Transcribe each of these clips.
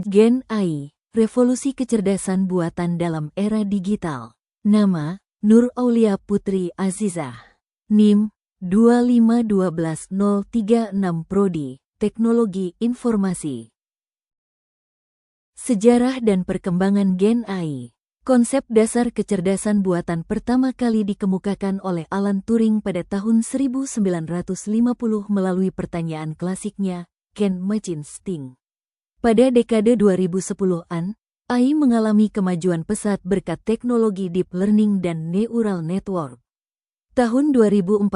Gen AI, revolusi kecerdasan buatan dalam era digital. Nama, Nur Aulia Putri Azizah. NIM, 2512036 Prodi, Teknologi Informasi. Sejarah dan perkembangan Gen AI. Konsep dasar kecerdasan buatan pertama kali dikemukakan oleh Alan Turing pada tahun 1950 melalui pertanyaan klasiknya, Can Machines Think? Pada dekade 2010-an, AI mengalami kemajuan pesat berkat teknologi deep learning dan neural network. Tahun 2014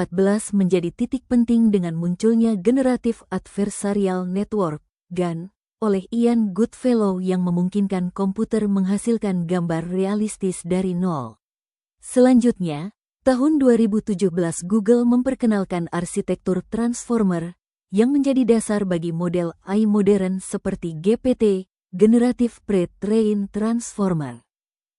menjadi titik penting dengan munculnya Generative Adversarial Network, GAN, oleh Ian Goodfellow yang memungkinkan komputer menghasilkan gambar realistis dari nol. Selanjutnya, tahun 2017 Google memperkenalkan arsitektur transformer yang menjadi dasar bagi model AI modern seperti GPT, Generative Pre-trained Transformer.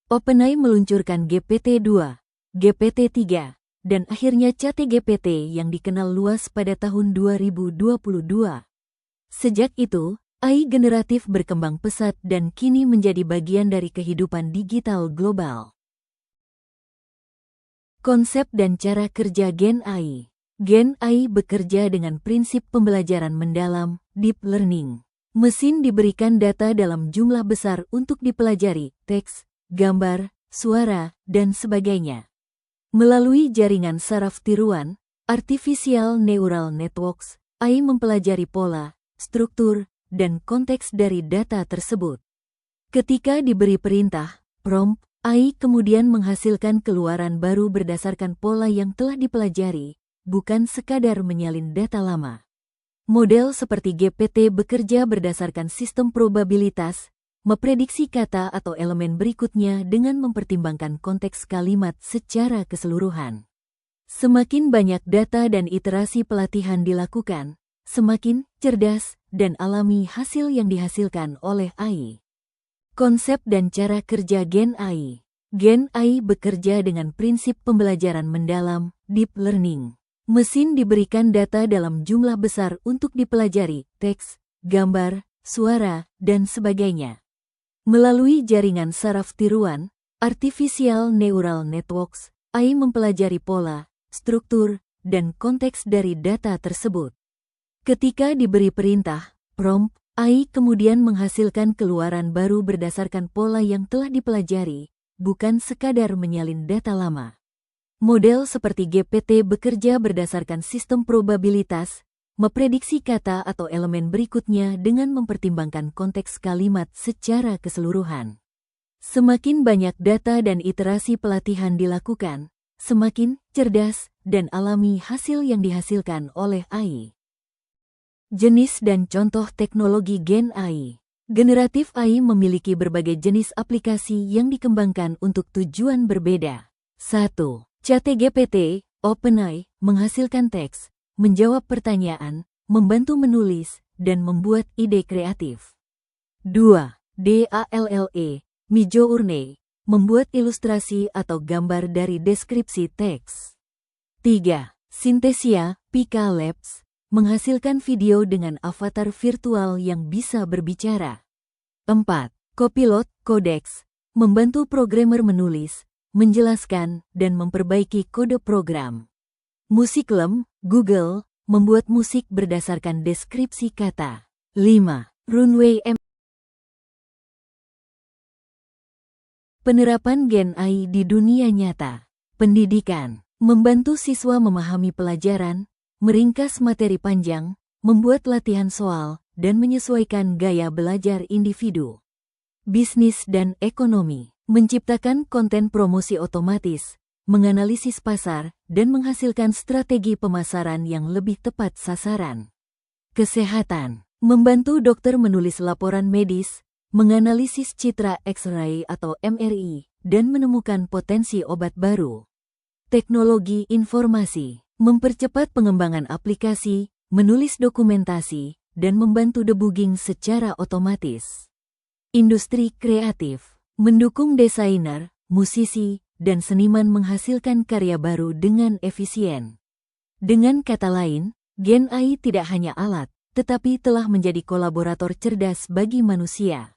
OpenAI meluncurkan GPT-2, GPT-3, dan akhirnya ChatGPT yang dikenal luas pada tahun 2022. Sejak itu, AI generatif berkembang pesat dan kini menjadi bagian dari kehidupan digital global. Konsep dan cara kerja Gen AI. Gen AI bekerja dengan prinsip pembelajaran mendalam, deep learning. Mesin diberikan data dalam jumlah besar untuk dipelajari, teks, gambar, suara, dan sebagainya. Melalui jaringan saraf tiruan, Artificial Neural Networks, AI mempelajari pola, struktur, dan konteks dari data tersebut. Ketika diberi perintah, prompt, AI kemudian menghasilkan keluaran baru berdasarkan pola yang telah dipelajari, bukan sekadar menyalin data lama. Model seperti GPT bekerja berdasarkan sistem probabilitas, memprediksi kata atau elemen berikutnya dengan mempertimbangkan konteks kalimat secara keseluruhan. Semakin banyak data dan iterasi pelatihan dilakukan, semakin cerdas dan alami hasil yang dihasilkan oleh AI. Konsep dan cara kerja Gen AI. Gen AI bekerja dengan prinsip pembelajaran mendalam, deep learning. Mesin diberikan data dalam jumlah besar untuk dipelajari, teks, gambar, suara, dan sebagainya. Melalui jaringan saraf tiruan, Artificial Neural Networks, AI mempelajari pola, struktur, dan konteks dari data tersebut. Ketika diberi perintah, prompt, AI kemudian menghasilkan keluaran baru berdasarkan pola yang telah dipelajari, bukan sekadar menyalin data lama. Model seperti GPT bekerja berdasarkan sistem probabilitas, memprediksi kata atau elemen berikutnya dengan mempertimbangkan konteks kalimat secara keseluruhan. Semakin banyak data dan iterasi pelatihan dilakukan, semakin cerdas dan alami hasil yang dihasilkan oleh AI. Jenis dan contoh teknologi Gen AI. Generatif AI memiliki berbagai jenis aplikasi yang dikembangkan untuk tujuan berbeda. 1. ChatGPT, OpenAI, menghasilkan teks, menjawab pertanyaan, membantu menulis, dan membuat ide kreatif. 2. DALL-E, Midjourney, membuat ilustrasi atau gambar dari deskripsi teks. 3. Synthesia, Pika Labs, menghasilkan video dengan avatar virtual yang bisa berbicara. 4. Copilot, Codex, membantu programmer menulis, menjelaskan, dan memperbaiki kode program. Musiklem, Google, membuat musik berdasarkan deskripsi kata. 5. Runway M. Penerapan Gen AI di dunia nyata. Pendidikan, membantu siswa memahami pelajaran, meringkas materi panjang, membuat latihan soal, dan menyesuaikan gaya belajar individu. Bisnis dan ekonomi, menciptakan konten promosi otomatis, menganalisis pasar, dan menghasilkan strategi pemasaran yang lebih tepat sasaran. Kesehatan, membantu dokter menulis laporan medis, menganalisis citra X-ray atau MRI, dan menemukan potensi obat baru. Teknologi informasi, mempercepat pengembangan aplikasi, menulis dokumentasi, dan membantu debugging secara otomatis. Industri kreatif, mendukung desainer, musisi, dan seniman menghasilkan karya baru dengan efisien. Dengan kata lain, Gen AI tidak hanya alat, tetapi telah menjadi kolaborator cerdas bagi manusia.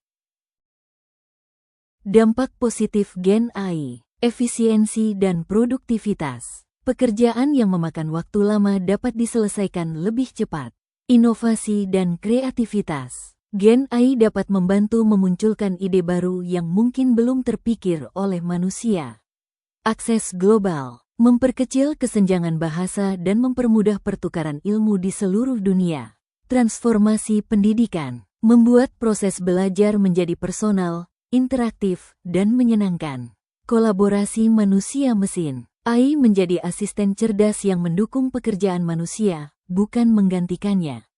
Dampak positif Gen AI, efisiensi dan produktivitas. Pekerjaan yang memakan waktu lama dapat diselesaikan lebih cepat. Inovasi dan kreativitas. Gen AI dapat membantu memunculkan ide baru yang mungkin belum terpikir oleh manusia. Akses global, memperkecil kesenjangan bahasa dan mempermudah pertukaran ilmu di seluruh dunia. Transformasi pendidikan, membuat proses belajar menjadi personal, interaktif, dan menyenangkan. Kolaborasi manusia-mesin. AI menjadi asisten cerdas yang mendukung pekerjaan manusia, bukan menggantikannya.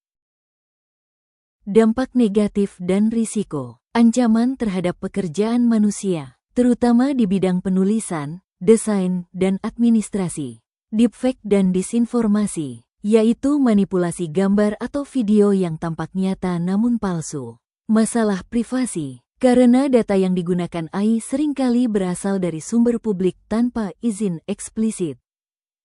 Dampak negatif dan risiko. Ancaman terhadap pekerjaan manusia, terutama di bidang penulisan, desain, dan administrasi. Deepfake dan disinformasi, yaitu manipulasi gambar atau video yang tampak nyata namun palsu. Masalah privasi. Karena data yang digunakan AI seringkali berasal dari sumber publik tanpa izin eksplisit.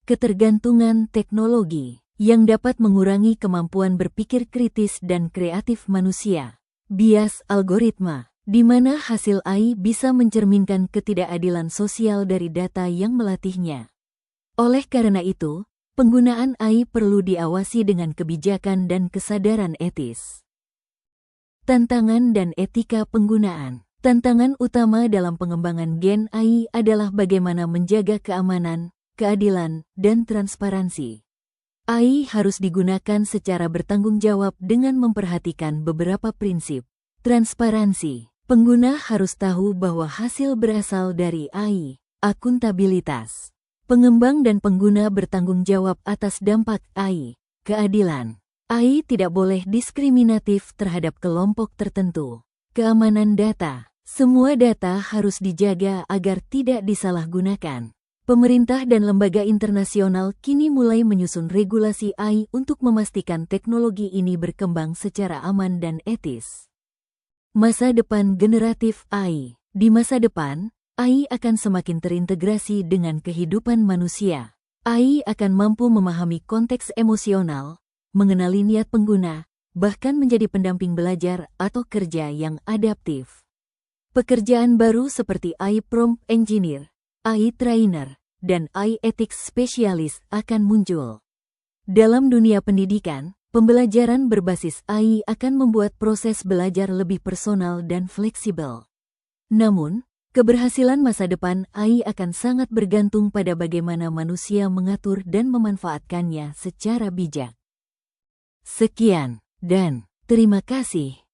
Ketergantungan teknologi, yang dapat mengurangi kemampuan berpikir kritis dan kreatif manusia. Bias algoritma, di mana hasil AI bisa mencerminkan ketidakadilan sosial dari data yang melatihnya. Oleh karena itu, penggunaan AI perlu diawasi dengan kebijakan dan kesadaran etis. Tantangan dan etika penggunaan. Tantangan utama dalam pengembangan Gen AI adalah bagaimana menjaga keamanan, keadilan, dan transparansi. AI harus digunakan secara bertanggung jawab dengan memperhatikan beberapa prinsip. Transparansi. Pengguna harus tahu bahwa hasil berasal dari AI. Akuntabilitas. Pengembang dan pengguna bertanggung jawab atas dampak AI. Keadilan. AI tidak boleh diskriminatif terhadap kelompok tertentu. Keamanan data. Semua data harus dijaga agar tidak disalahgunakan. Pemerintah dan lembaga internasional kini mulai menyusun regulasi AI untuk memastikan teknologi ini berkembang secara aman dan etis. Masa depan generatif AI. Di masa depan, AI akan semakin terintegrasi dengan kehidupan manusia. AI akan mampu memahami konteks emosional, mengenali niat pengguna, bahkan menjadi pendamping belajar atau kerja yang adaptif. Pekerjaan baru seperti AI Prompt Engineer, AI Trainer, dan AI Ethics Specialist akan muncul. Dalam dunia pendidikan, pembelajaran berbasis AI akan membuat proses belajar lebih personal dan fleksibel. Namun, keberhasilan masa depan AI akan sangat bergantung pada bagaimana manusia mengatur dan memanfaatkannya secara bijak. Sekian, dan terima kasih.